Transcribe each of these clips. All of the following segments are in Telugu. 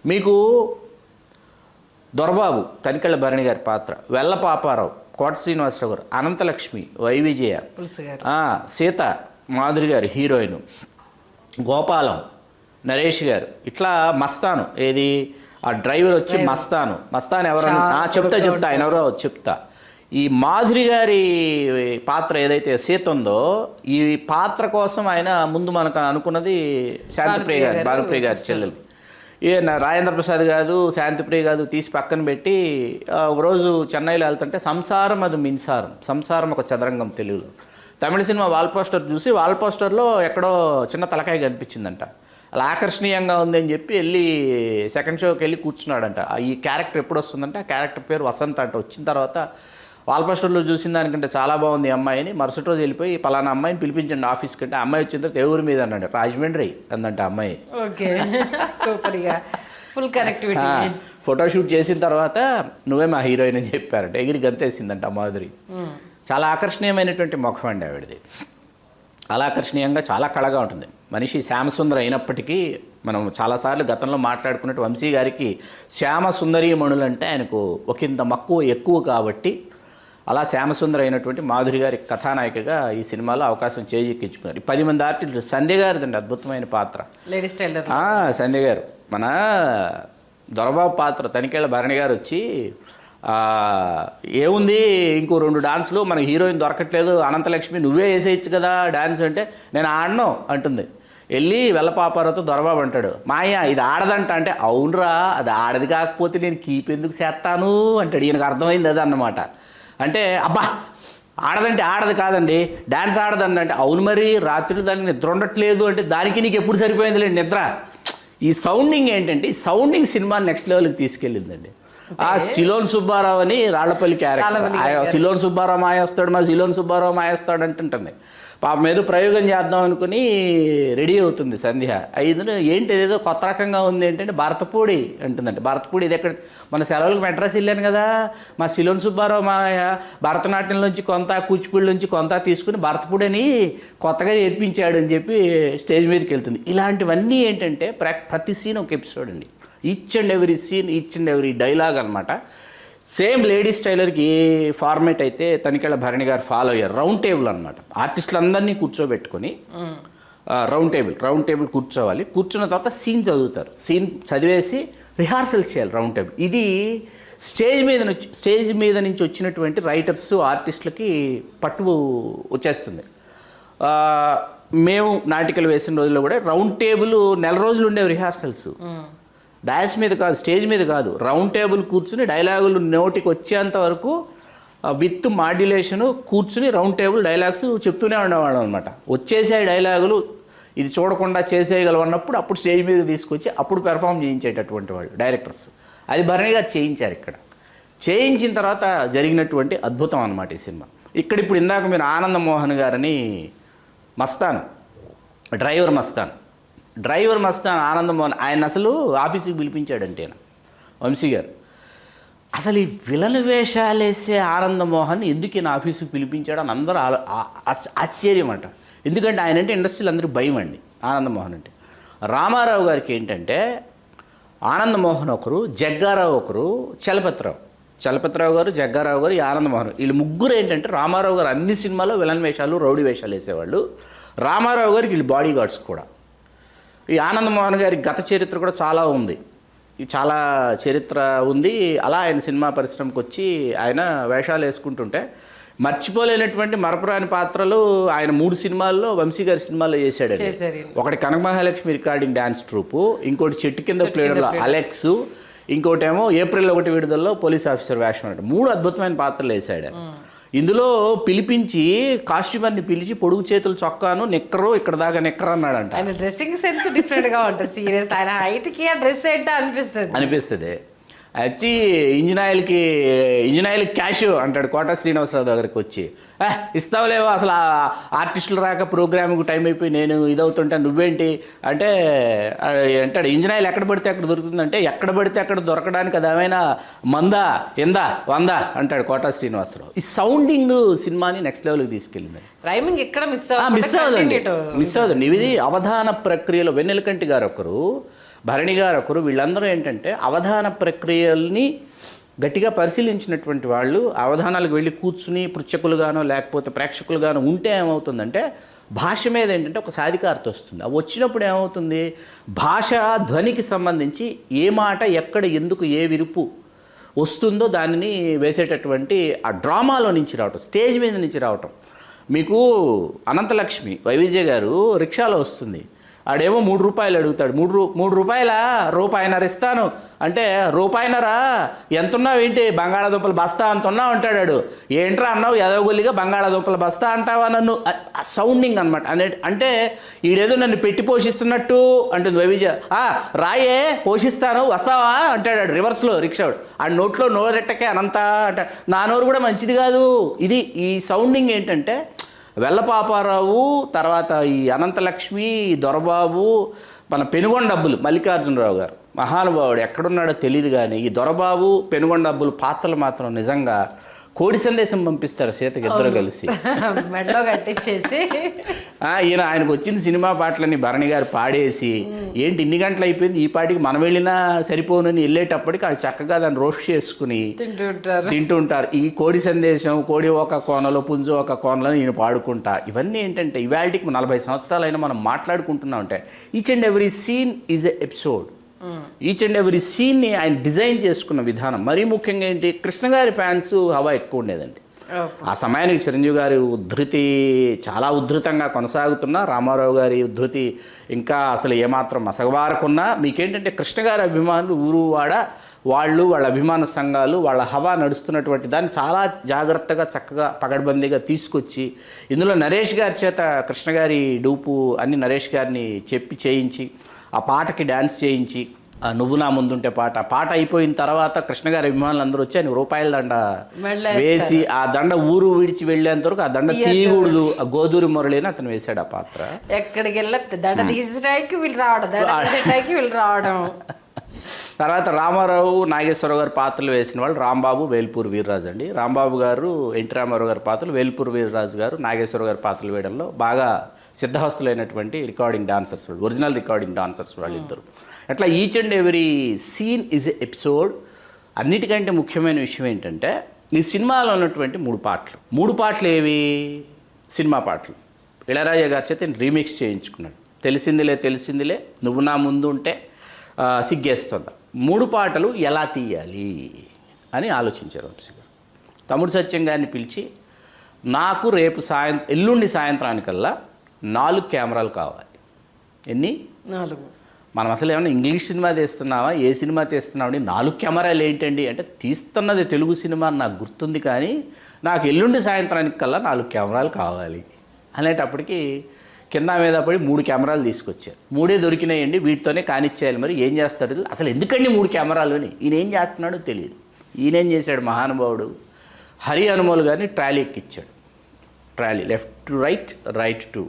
మీకు దొరబాబు తనికెళ్ళ భరణి గారి పాత్ర, వెల్ల పాపారావు, కోట శ్రీనివాసరావు గారు, అనంతలక్ష్మి, వైవిజయ, సీత మాధురి గారు హీరోయిన్, గోపాలం, నరేష్ గారు, ఇట్లా మస్తాను ఏది ఆ డ్రైవర్ వచ్చి మస్తాన్ ఎవరన్నా చెప్తా ఆయన ఎవరో చెప్తా. ఈ మాధురి గారి పాత్ర ఏదైతే సీత ఉందో, ఈ పాత్ర కోసం ఆయన ముందు మనకు అనుకున్నది శాంతిప్రియ గారు, భానుప్రియ గారి చెల్లెలు. ఈయన రాజేంద్ర ప్రసాద్ కాదు, శాంతిప్రియ కాదు, తీసి పక్కన పెట్టి ఒకరోజు చెన్నైలో వెళ్తుంటే సంసారం అది మిన్సారం, సంసారం ఒక చదరంగం తెలుగులో. తమిళ సినిమా వాల్ పోస్టర్ చూసి వాల్ పోస్టర్లో ఎక్కడో చిన్న తలకాయ కనిపించిందంట. అలా ఆకర్షణీయంగా ఉంది అని చెప్పి వెళ్ళి సెకండ్ షోకి వెళ్ళి కూర్చున్నాడంట. ఈ క్యారెక్టర్ ఎప్పుడు వస్తుందంటే ఆ క్యారెక్టర్ పేరు వసంత అంట. వచ్చిన తర్వాత వాల్ పోస్టర్లో చూసిన దానికంటే చాలా బాగుంది అమ్మాయిని, మరుసటి రోజు వెళ్ళిపోయి పలానా అమ్మాయిని పిలిపించండి ఆఫీస్కి అంటే, అమ్మాయి వచ్చిన తర్వాత ఎవరి మీద అన్నాడు, రాజమండ్రి అందంట అమ్మాయి. ఓకే, సూపర్గా ఫుల్ కనెక్టివిటీ. ఫోటోషూట్ చేసిన తర్వాత నువ్వే మా హీరోయిన్ అని చెప్పారంట, ఎగిరి గంతేసిందంట మాధురి. చాలా ఆకర్షణీయమైనటువంటి ముఖం అండి ఆవిడది, చాలా ఆకర్షణీయంగా చాలా కళగా ఉంటుంది. మనిషి శ్యామసుందర అయినప్పటికీ మనం చాలాసార్లు గతంలో మాట్లాడుకున్నట్టు వంశీ గారికి శ్యామ సుందరీ మణులు అంటే ఆయనకు ఒకంత మక్కువ ఎక్కువ కాబట్టి అలా శ్యామసుందర అయినటువంటి మాధురి గారి కథానాయికగా ఈ సినిమాలో అవకాశం చేజిక్కించుకున్నారు. 10 మంది ఆర్టిస్టులు. సంధ్య గారిదండి అద్భుతమైన పాత్ర, లేడీస్ టైలర్. సంధ్య గారు మన దొరబాబు పాత్ర తనికెళ్ళ భరణి గారు వచ్చి ఏముంది ఇంకో 2 డాన్సులు మన హీరోయిన్ దొరకట్లేదు, అనంతలక్ష్మి నువ్వే వేసేయచ్చు కదా డాన్స్ అంటే, నేను ఆడను అంటుంది. వెళ్ళి వెల్లపాపారతో దొరబాబు అంటాడు, మాయా ఇది ఆడదంట అంటే, అవునరా అది ఆడది కాకపోతే నేను కీప్ ఎందుకు చేస్తాను అంటాడు. ఈయనకు అర్థమైంది అది అన్నమాట. అంటే అబ్బా ఆడదంటే ఆడది కాదండి, డ్యాన్స్ ఆడదండి అంటే, అవును మరి రాత్రి దానికి నిద్ర ఉండట్లేదు అంటే, దానికి నీకు ఎప్పుడు సరిపోయింది నిద్ర. ఈ సౌండింగ్ ఏంటంటే, ఈ సౌండింగ్ సినిమా నెక్స్ట్ లెవెల్కి తీసుకెళ్ళిందండి. ఆ సిలోన్ సుబ్బారావు అని రాళ్లపల్లి క్యారెక్టర్, సిలోన్ సుబ్బారావు మాయేస్తాడు, మరి సిలోన్ సుబ్బారావు మాయేస్తాడు అంటుంటుంది. పాపం ఏదో ప్రయోగం చేద్దాం అనుకుని రెడీ అవుతుంది సంధ్య. ఐదును ఏంటి ఏదో కొత్త రకంగా ఉంది ఏంటంటే భరతపూడి అంటుందంటే, భరతపూడి ఇది ఎక్కడ మన సెలవులకు మెడ్రాస్ వెళ్ళాను కదా, మా సిలోన్ సుబ్బారావు మా భరతనాట్యం నుంచి కొంత, కూచిపూడి నుంచి కొంత తీసుకుని భరతపూడి అని కొత్తగా నేర్పించాడు అని చెప్పి స్టేజ్ మీదకి వెళ్తుంది. ఇలాంటివన్నీ ఏంటంటే ప్రతి సీన్ ఒక ఎపిసోడ్ అండి, each and every scene, each and every dialogue అనమాట. సేమ్ లేడీస్ టైలర్కి ఏ ఫార్మేట్ అయితే తనికెళ్ళ భరణి గారు ఫాలో అయ్యారు. రౌండ్ టేబుల్ అనమాట, ఆర్టిస్టులందరినీ కూర్చోబెట్టుకొని రౌండ్ టేబుల్ కూర్చోవాలి. కూర్చున్న తర్వాత సీన్ చదువుతారు, సీన్ చదివేసి రిహార్సల్స్ చేయాలి రౌండ్ టేబుల్. ఇది స్టేజ్ మీద నుంచి వచ్చినటువంటి రైటర్స్ ఆర్టిస్టులకి పట్టు వచ్చేస్తుంది. మేము నాటికలు వేసిన రోజుల్లో కూడా రౌండ్ టేబుల్ 4 రోజులు ఉండేవి రిహార్సల్స్. డాన్స్ మీద కాదు, స్టేజ్ మీద కాదు, రౌండ్ టేబుల్ కూర్చుని డైలాగులు నోటికి వచ్చేంత వరకు విత్ మాడ్యులేషను కూర్చుని రౌండ్ టేబుల్ డైలాగ్స్ చెప్తూనే ఉండేవాళ్ళం అనమాట. వచ్చేసే డైలాగులు ఇది చూడకుండా చేసేయగలవన్నప్పుడు అప్పుడు స్టేజ్ మీద తీసుకొచ్చి అప్పుడు పెర్ఫామ్ చేయించేటటువంటి వాళ్ళు డైరెక్టర్స్. అది భరణి గారు చేయించారు. ఇక్కడ చేయించిన తర్వాత జరిగినటువంటి అద్భుతం అనమాట ఈ సినిమా. ఇప్పుడు ఇందాక మీరు ఆనంద మోహన్ గారని మస్తాన్, డ్రైవర్ మస్తాన్ ఆనంద మోహన్, ఆయన అసలు ఆఫీసుకి పిలిపించాడంటే వంశీ గారు. అసలు ఈ విలన్ వేషాలు వేసే ఆనంద మోహన్ ఎందుకు ఈయన ఆఫీసుకి పిలిపించాడు అని అందరూ ఆశ్చర్యం అంట. ఎందుకంటే ఆయన అంటే ఇండస్ట్రీలో అందరికీ భయం అండి ఆనంద మోహన్ అంటే. రామారావు గారికి ఏంటంటే ఆనంద మోహన్ ఒకరు, జగ్గారావు ఒకరు, చలపతిరావు గారు, జగ్గారావు గారు, ఈ ఆనంద మోహన్, వీళ్ళు ముగ్గురు ఏంటంటే రామారావు గారు అన్ని సినిమాల్లో విలన్ వేషాలు, రౌడీ వేషాలు వేసేవాళ్ళు. రామారావు గారికి వీళ్ళు బాడీ గార్డ్స్ కూడా. ఈ ఆనంద మోహన్ గారి గత చరిత్ర కూడా చాలా ఉంది, చాలా చరిత్ర ఉంది. అలా ఆయన సినిమా పరిశ్రమకు వచ్చి ఆయన వేషాలు వేసుకుంటుంటే మర్చిపోలేనటువంటి మరపురాని పాత్రలు ఆయన 3 సినిమాల్లో వంశీ గారి సినిమాల్లో చేశాడండి. ఒకటి కనక మహాలక్ష్మి రికార్డింగ్ డ్యాన్స్ ట్రూపు, ఇంకోటి చెట్టు కింద ప్లేయర్లో అలెక్స్, ఇంకోటేమో ఏప్రిల్ 1 విడుదలలో పోలీస్ ఆఫీసర్ వేషం అంటే 3 అద్భుతమైన పాత్రలు వేశాడు. ఇందులో పిలిపించి కాస్ట్యూమర్ని పిలిచి పొడుగు చేతులు చొక్కాను నిక్కరు ఇక్కడ దాకా నిక్కరు అన్నాడంట. ఆయన డ్రెస్సింగ్ సెన్స్ డిఫరెంట్ గా ఉంటుంది. సీరియస్ ఆయన హైట్ కి ఆ డ్రెస్ ఏంటో అనిపిస్తుంది. వచ్చి ఇంజిన్ ఆయిల్ క్యాష్ అంటాడు కోట శ్రీనివాసరావు దగ్గరికి వచ్చి, ఇస్తావులేవో అసలు ఆర్టిస్టులు రాక ప్రోగ్రామ్కి టైం అయిపోయి నేను ఇదవుతుంటే నువ్వేంటి అంటే అంటాడు, ఇంజిన్ ఆయిల్ ఎక్కడ పడితే అక్కడ దొరుకుతుందంటే, ఎక్కడ పడితే అక్కడ దొరకడానికి అది ఏమైనా మందా ఎందా 100 అంటాడు కోట శ్రీనివాసరావు. ఈ సౌండింగ్ సినిమాని నెక్స్ట్ లెవెల్కి తీసుకెళ్ళింది. రైమింగ్ ఎక్కడ మిస్ అవ్వదండి. ఇది అవధాన ప్రక్రియలో వెన్నెలకంటి గారు ఒకరు, భరణి గారు ఒకరు, వీళ్ళందరూ ఏంటంటే అవధాన ప్రక్రియల్ని గట్టిగా పరిశీలించినటువంటి వాళ్ళు. అవధానాలకు వెళ్ళి కూర్చుని పృచ్ఛకులుగానో లేకపోతే ప్రేక్షకులుగానో ఉంటే ఏమవుతుందంటే భాష మీద ఏంటంటే ఒక సాధికారత వస్తుంది. అవి వచ్చినప్పుడు ఏమవుతుంది, భాష ధ్వనికి సంబంధించి ఏ మాట ఎక్కడ ఎందుకు ఏ విరుపు వస్తుందో దానిని వేసేటటువంటి ఆ డ్రామాలో నుంచి రావటం, స్టేజ్ మీద నుంచి రావటం. మీకు అనంతలక్ష్మి వైవిజయ్ గారు రిక్షాలో వస్తుంది, ఆడేమో 3 రూపాయలు అడుగుతాడు. 3 రూపాయల రూపాయిన్నర ఇస్తాను అంటే, రూపాయిన్నరా ఎంతున్నావు ఏంటి, బంగాళాదుంపల బస్తా అంత ఉన్నావు అంటాడు. ఏంట్రా అన్నావు ఎదవగొల్లిగా, బంగాళాదుంపల బస్తా అంటావా నన్ను, సౌండింగ్ అనమాట. అంటే ఈడేదో నన్ను పెట్టి పోషిస్తున్నట్టు అంటుంది వైవిజయ. రాయే పోషిస్తాను వస్తావా అంటాడు రివర్స్లో రిక్షాడు. ఆ నోట్లో నోరెట్టకే అనంత అంటాడు. నా నోరు కూడా మంచిది కాదు. ఇది ఈ సౌండింగ్ ఏంటంటే వెల్లపాపారావు, తర్వాత ఈ అనంతలక్ష్మి, దొరబాబు, మన పెనుగొండబ్బులు మల్లికార్జునరావు గారు మహానుభావుడు ఎక్కడున్నాడో తెలియదు. కానీ ఈ దొరబాబు పెనుగొండబ్బులు పాత్రలు మాత్రం నిజంగా కోడి సందేశం పంపిస్తారు సీతకి ఇద్దరు కలిసి మెడలో కట్టించేసి. ఈయన ఆయనకు వచ్చిన సినిమా పాటలని భరణి గారు పాడేసి, ఏంటి ఇన్ని గంటలు అయిపోయింది, ఈ పాటికి మనం వెళ్ళినా సరిపోనని వెళ్ళేటప్పటికి వాళ్ళు చక్కగా దాన్ని రోస్ట్ చేసుకుని తింటుంటారు. ఈ కోడి సందేశం, కోడి ఒక కోనలో పుంజు ఒక కోనలో ఈయన పాడుకుంటా. ఇవన్నీ ఏంటంటే ఇవాళకి 40 సంవత్సరాలైనా మనం మాట్లాడుకుంటున్నాం. అంటే each and every scene is a episode. Each and every సీన్ని ఆయన డిజైన్ చేసుకున్న విధానం. మరీ ముఖ్యంగా ఏంటి, కృష్ణ గారి ఫ్యాన్స్ హవా ఎక్కువ ఉండేదండి ఆ సమయానికి. చిరంజీవి గారి ఉద్ధృతి చాలా ఉద్ధృతంగా కొనసాగుతున్నా, రామారావు గారి ఉద్ధృతి ఇంకా అసలు ఏమాత్రం మసగబారకున్నా, మీకేంటంటే కృష్ణ గారి అభిమానులు ఊరు వాడ వాళ్ళు, వాళ్ళ అభిమాన సంఘాలు, వాళ్ళ హవా నడుస్తున్నటువంటి దాన్ని చాలా జాగ్రత్తగా చక్కగా పగడ్బందీగా తీసుకొచ్చి, ఇందులో నరేష్ గారి చేత కృష్ణ గారి డూపు అన్ని నరేష్ గారిని చెప్పి చేయించి, ఆ పాటకి డ్యాన్స్ చేయించి, నువ్వు నా ముందుంటే పాట అయిపోయిన తర్వాత కృష్ణ గారి అభిమానులు అందరూ వచ్చి ఆయన రూపాయల దండ వేసి, ఆ దండ ఊరు విడిచి వెళ్ళేంత వరకు ఆ దండ తీయకూడదు, ఆ గోదూరి మురళిని అతను వేశాడు ఆ పాత్ర. ఎక్కడికి వెళ్ళి దండ తీసేటానికి వీళ్ళు రావడం. తర్వాత రామారావు, నాగేశ్వరరావు గారు పాత్రలు వేసిన వాళ్ళు రాంబాబు, వేల్పూరి వీర్రాజు అండి. రాంబాబు గారు ఎన్టీ రామారావు గారి పాత్రలు, వేల్పూరి వీర్రాజు గారు నాగేశ్వరరావు గారి పాత్రలు వేయడంలో బాగా సిద్ధహస్తులైనటువంటి రికార్డింగ్ డాన్సర్స్ వాళ్ళు, ఒరిజినల్ రికార్డింగ్ డాన్సర్స్ వాళ్ళు ఇద్దరు. అట్లా each and every scene is a episode. అన్నిటికంటే ముఖ్యమైన విషయం ఏంటంటే ఈ సినిమాలో ఉన్నటువంటి 3 పాటలు ఏవి, సినిమా పాటలు. ఇళయరాజా గారి చేత రీమిక్స్ చేయించుకున్నాడు. తెలిసిందిలే, నువ్వు నా ముందు ఉంటే, సిగ్గేస్తుందా. 3 పాటలు ఎలా తీయాలి అని ఆలోచించారు వంశీ గారు. తమ్ముడు సత్యం గారిని పిలిచి, నాకు రేపు ఎల్లుండి సాయంత్రానికల్లా 4 కెమెరాలు కావాలి. ఎన్ని? 4. మనం అసలు ఏమన్నా ఇంగ్లీష్ సినిమా తీస్తున్నావా, ఏ సినిమా తీస్తున్నావు, 4 కెమెరాలు ఏంటండి అంటే, తీస్తున్నది తెలుగు సినిమా అని నాకు గుర్తుంది, కానీ నాకు ఎల్లుండి సాయంత్రానికి కల్లా 4 కెమెరాలు కావాలి అనేటప్పటికి కింద మీద పడి 3 కెమెరాలు తీసుకొచ్చారు. 3 దొరికినాయండి, వీటితోనే కానిచ్చేయాలి. మరి ఏం చేస్తాడు అసలు, ఎందుకండి 3 కెమెరాలు అని ఈయన ఏం చేస్తున్నాడో తెలియదు. ఈయనేం చేశాడు మహానుభావుడు, హరి హనుమల్ గారిని ట్రాలీ ఎక్కిచ్చాడు. Trolley left to right, right to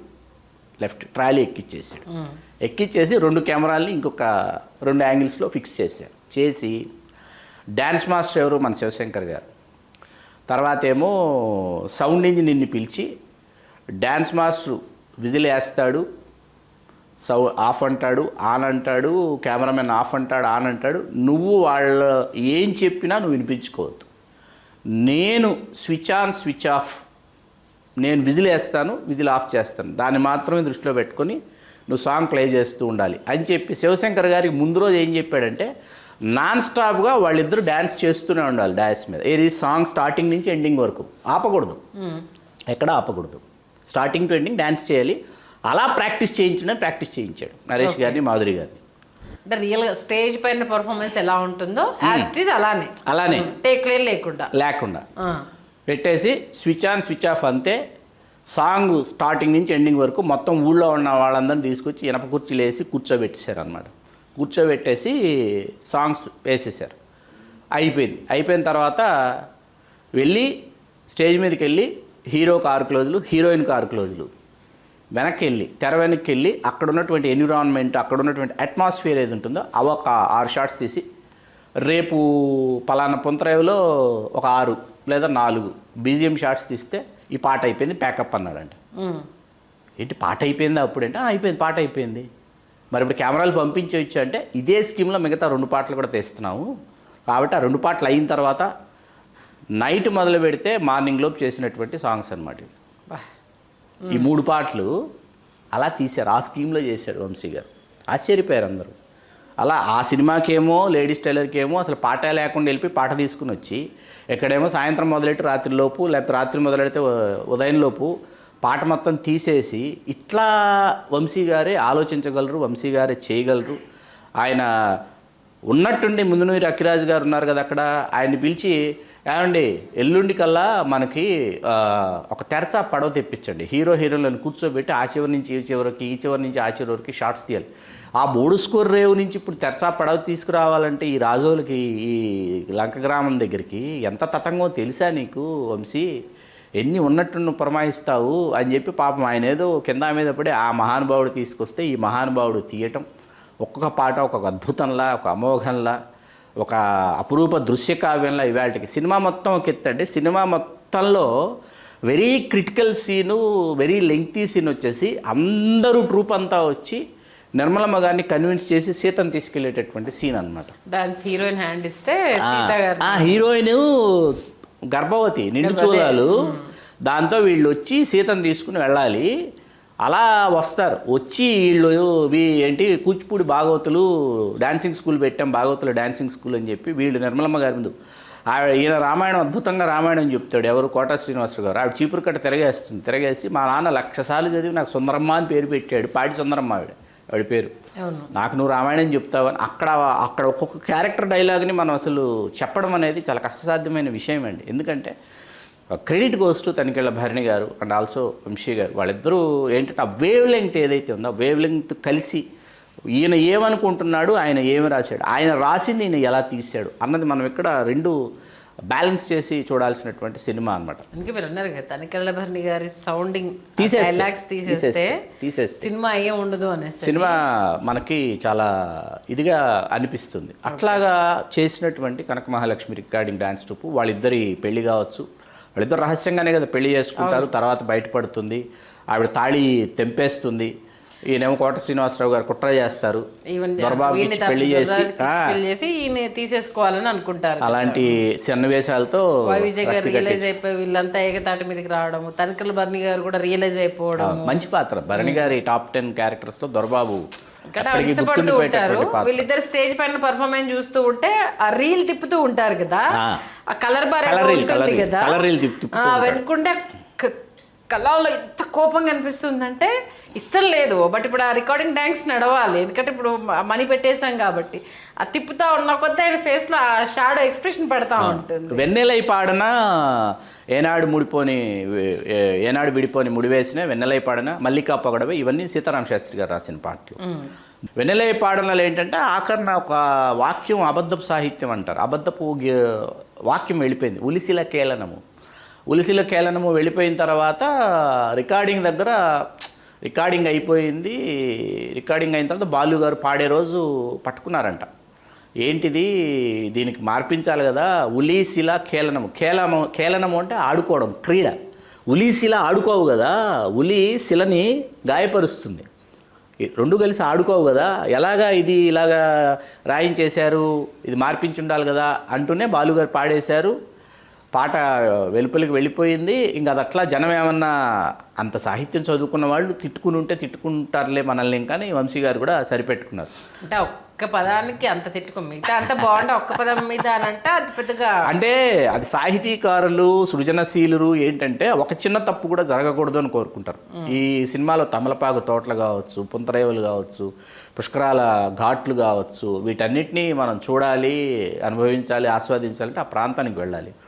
left trolley ఎక్కిచ్చేసాడు. ఎక్కిచ్చేసి 2 కెమెరాలని ఇంకొక 2 యాంగిల్స్లో ఫిక్స్ చేశారు. చేసి డ్యాన్స్ మాస్టర్ ఎవరు, మన శివశంకర్ గారు. తర్వాత ఏమో సౌండ్ ఇంజనీర్ని పిలిచి, డ్యాన్స్ మాస్టర్ విజిల్ వేస్తాడు, ఆఫ్ అంటాడు, ఆన్ అంటాడు, కెమెరామెన్ ఆఫ్ అంటాడు, ఆన్ అంటాడు. నువ్వు వాళ్ళ ఏం చెప్పినా నువ్వు వినిపించుకోవద్దు. నేను స్విచ్ ఆన్ స్విచ్ ఆఫ్, నేను విజిల్ వేస్తాను, విజిల్ ఆఫ్ చేస్తాను, దాన్ని మాత్రమే దృష్టిలో పెట్టుకొని నువ్వు సాంగ్ ప్లే చేస్తూ ఉండాలి అని చెప్పి శివశంకర్ గారికి ముందు రోజు ఏం చెప్పాడంటే, నాన్ స్టాప్గా వాళ్ళిద్దరూ డ్యాన్స్ చేస్తూనే ఉండాలి డాన్స్ మీద. ఏది సాంగ్ స్టార్టింగ్ నుంచి ఎండింగ్ వరకు ఆపకూడదు, ఎక్కడ ఆపకూడదు, స్టార్టింగ్ టు ఎండింగ్ డ్యాన్స్ చేయాలి. అలా ప్రాక్టీస్ చేయించాడు నరేష్ గారిని, మాధురి గారిని. అంటే రియల్గా స్టేజ్ పైన పర్ఫార్మెన్స్ ఎలా ఉంటుందో యాజ్ ఇట్ ఈజ్ అలానే టేక్ లేకుండా పెట్టేసి స్విచ్ ఆన్ స్విచ్ ఆఫ్ అంతే. సాంగ్ స్టార్టింగ్ నుంచి ఎండింగ్ వరకు మొత్తం ఊళ్ళో ఉన్న వాళ్ళందరినీ తీసుకొచ్చి ఇనప కుర్చీలు వేసి కూర్చోబెట్టేశారు అనమాట. కూర్చోబెట్టేసి సాంగ్స్ వేసేసారు. అయిపోయిన తర్వాత వెళ్ళి స్టేజ్ మీదకి వెళ్ళి హీరోకి 6 క్లోజులు, హీరోయిన్కి 6 క్లోజులు, వెనక్కి వెళ్ళి తెర వెనక్కి వెళ్ళి అక్కడ ఉన్నటువంటి ఎన్విరాన్మెంట్, అక్కడ ఉన్నటువంటి అట్మాస్ఫియర్ ఏది ఉంటుందో అవి ఒక 6 షాట్స్ తీసి, రేపు పలానా పుంతరేవులో ఒక 6 లేదా 4 బీజిఎం షాట్స్ తీస్తే ఈ పాట అయిపోయింది, ప్యాకప్ అన్నాడంట. ఏంటి పాట అయిపోయిందా అప్పుడంటే, అయిపోయింది, పాట అయిపోయింది. మరి ఇప్పుడు కెమెరాలు పంపించవచ్చు అంటే ఇదే స్కీమ్లో మిగతా 2 పాటలు కూడా తీస్తున్నాము కాబట్టి ఆ 2 పాటలు అయిన తర్వాత నైట్ మొదలు పెడితే మార్నింగ్ లోపు చేసినటువంటి సాంగ్స్ అనమాట ఇవి. ఈ 3 పాటలు అలా తీశారు, ఆ స్కీమ్లో చేశారు వంశీ గారు. ఆశ్చర్యపోయారు అందరూ. అలా ఆ సినిమాకేమో లేడీస్ టైలర్కేమో అసలు పాట లేకుండా వెళ్ళి పాట తీసుకుని వచ్చి ఎక్కడేమో సాయంత్రం మొదలెట్టి రాత్రిలోపు, లేకపోతే రాత్రి మొదలెడితే ఉదయంలోపు పాట మొత్తం తీసేసి ఇట్లా వంశీ గారే ఆలోచించగలరు, వంశీ గారే చేయగలరు. ఆయన ఉన్నట్టుండి ముందునూరి అక్కిరాజు గారు ఉన్నారు కదా అక్కడ, ఆయన్ని పిలిచి ఏమండి ఎల్లుండి కల్లా మనకి ఒక తెరచా పడవ తెప్పించండి, హీరో హీరోలను కూర్చోబెట్టి ఆ చివరి నుంచి ఈ చివరికి, ఈ చివరి నుంచి ఆ చివరి వరకు షార్ట్స్ తీయాలి. ఆ 3 స్కోర్ రేవు నుంచి ఇప్పుడు తెరచా పడవ తీసుకురావాలంటే ఈ రాజోలకి, ఈ లంక గ్రామం దగ్గరికి ఎంత తతంగో తెలుసా నీకు వంశీ, ఎన్ని ఉన్నట్టు పురమాయిస్తావు అని చెప్పి పాపం ఆయన ఏదో కింద మీద పడి ఆ మహానుభావుడు తీసుకొస్తే ఈ మహానుభావుడు తీయటం ఒక్కొక్క పాట ఒక అద్భుతంలా, ఒక అమోఘంలా, ఒక అపురూప దృశ్య కావ్యంలా ఇవాళకి. సినిమా మొత్తం ఒక ఎత్తండి, సినిమా మొత్తంలో very critical scene, very lengthy scene వచ్చేసి అందరూ ట్రూప్ అంతా వచ్చి నిర్మలమ్మ గారిని కన్విన్స్ చేసి సీతను తీసుకెళ్లేటటువంటి సీన్ అనమాట. డాన్స్ హీరోయిన్ హ్యాండ్ ఇస్తే హీరోయిన్ గర్భవతి, నిండు చూలాలు, దాంతో వీళ్ళు వచ్చి సీతను తీసుకుని వెళ్ళాలి. అలా వస్తారు, వచ్చి వీళ్ళు ఏంటి కూచిపూడి భాగవతులు డాన్సింగ్ స్కూల్ పెట్టాం, భాగవతులు డాన్సింగ్ స్కూల్ అని చెప్పి వీళ్ళు నిర్మలమ్మ గారి ముందు ఈయన రామాయణం అద్భుతంగా రామాయణం చెప్తాడు, ఎవరు కోటా శ్రీనివాసరావు గారు. ఆవిడ చీపురు కట్ట తిరగేసి మా నాన్న 1,00,000 సార్లు చదివి నాకు సుందరమ్మ అని పేరు పెట్టాడు, పాడి సుందరమ్మ ఆవిడ పేరు, నాకు నువ్వు రామాయణం చెప్తావని. అక్కడ ఒక్కొక్క క్యారెక్టర్ డైలాగ్ని మనం అసలు చెప్పడం అనేది చాలా కష్టసాధ్యమైన విషయం అండి. ఎందుకంటే credit goes to Tanikella Bharani garu and also Vamsi గారు. వాళ్ళిద్దరూ ఏంటంటే ఆ వేవ్ లెంగ్త్ ఏదైతే ఉందో ఆ వేవ్ లెంగ్త్ కలిసి ఈయన ఏమనుకుంటున్నాడు, ఆయన ఏమి రాశాడు, ఆయన రాసింది ఈయన ఎలా తీశాడు అన్నది మనం ఇక్కడ 2 బ్యాలెన్స్ చేసి చూడాల్సినటువంటి సినిమా అనమాట. అందుకే మీరు అన్నారు కదా తనికెళ్ళ భరణి గారి సౌండింగ్ డైలాగ్స్ తీసేస్తే సినిమా ఏం ఉండదు అనేసి సినిమా మనకి చాలా ఇదిగా అనిపిస్తుంది. అట్లాగా చేసినటువంటి కనక మహాలక్ష్మి రికార్డింగ్ డాన్స్ ట్రూప్, వాళ్ళిద్దరి పెళ్లి కావచ్చు, వాళ్ళిద్దరు రహస్యంగానే కదా పెళ్లి చేసుకుంటారు, తర్వాత బయటపడుతుంది, ఆవిడ తాళి తెంపేస్తుంది, ఈయనేమో కోట శ్రీనివాసరావు గారు కుట్ర చేస్తారు, దొరబాబు పెళ్లి చేసి తీసేసుకోవాలని అనుకుంటారు. అలాంటి సన్నివేశాలతో విజయ్ గారు రియలైజ్ అయిపోయి వీళ్ళంతా ఏకతాటి మీదకి రావడం, తనికెళ్ళ భరణి గారు కూడా రియలైజ్ అయిపోవడం. మంచి పాత్ర భరణి గారి టాప్ 10 క్యారెక్టర్స్ లో దొరబాబు ఇష్టపడుతూ ఉంటారు. వీళ్ళిద్దరు స్టేజ్ పైన పర్ఫార్మెన్స్ చూస్తూ ఉంటే ఆ రీల్ తిప్పుతూ ఉంటారు కదా, ఆ కలర్ బార్ ఉంటుంది కదా, వెనుకుంటే కళ్ళల్లో ఎంత కోపంగా అనిపిస్తుందంటే ఇష్టం లేదు, బట్ ఇప్పుడు ఆ రికార్డింగ్ డ్యాన్స్ నడవాలి, ఎందుకంటే ఇప్పుడు మనీ పెట్టేశాం కాబట్టి. ఆ తిప్పుతా ఉన్న కొద్ది ఆయన ఫేస్లో ఆ షాడో ఎక్స్ప్రెషన్ పెడతా ఉంటుంది. వెన్నెలై పాడన ఏనాడు విడిపోని ముడివేసిన వెన్నెలై పాడన మల్లికా పొగడవే, ఇవన్నీ సీతారామ శాస్త్రి గారు రాసిన పాటలు. వెన్నెలై పాడనలు ఏంటంటే ఆఖరణ ఒక వాక్యం అబద్ధపు సాహిత్యం అంటారు, అబద్ధపు వాక్యం వెళ్ళిపోయింది, ఉలిసిల కేలనము వెళ్ళిపోయిన తర్వాత రికార్డింగ్ దగ్గర రికార్డింగ్ అయిపోయింది. రికార్డింగ్ అయిన తర్వాత బాలు గారు పాడే రోజు పట్టుకున్నారంట, ఏంటిది దీనికి మార్పించాలి కదా, ఉలీశిల కేలనము అంటే ఆడుకోవడం, క్రీడ. ఉలీశిల ఆడుకోవు కదా, ఉలి శిలని గాయపరుస్తుంది, 2 కలిసి ఆడుకోవు కదా, ఎలాగా ఇది ఇలాగా రాయించేశారు, ఇది మార్పించి ఉండాలి కదా అంటూనే బాలుగారు పాడేశారు. పాట వెలుపలికి వెళ్ళిపోయింది. ఇంకా అది అట్లా జనం ఏమన్నా అంత సాహిత్యం చదువుకున్న వాళ్ళు తిట్టుకుంటారులే మనల్ని, కానీ వంశీ గారు కూడా సరిపెట్టుకున్నారు. అంటే ఒక్క పదానికి అంత మిగతా అంత బాగుంటే ఒక్క పదం మీద అంటే అది పెద్దగా, అంటే అది సాహితీకారులు సృజనశీలురు ఏంటంటే ఒక చిన్న తప్పు కూడా జరగకూడదు అని కోరుకుంటారు. ఈ సినిమాలో తమలపాకు తోటలు కావచ్చు, పుంతరేవులు కావచ్చు, పుష్కరాల ఘాట్లు కావచ్చు, వీటన్నిటినీ మనం చూడాలి, అనుభవించాలి, ఆస్వాదించాలంటే ఆ ప్రాంతానికి వెళ్ళాలి.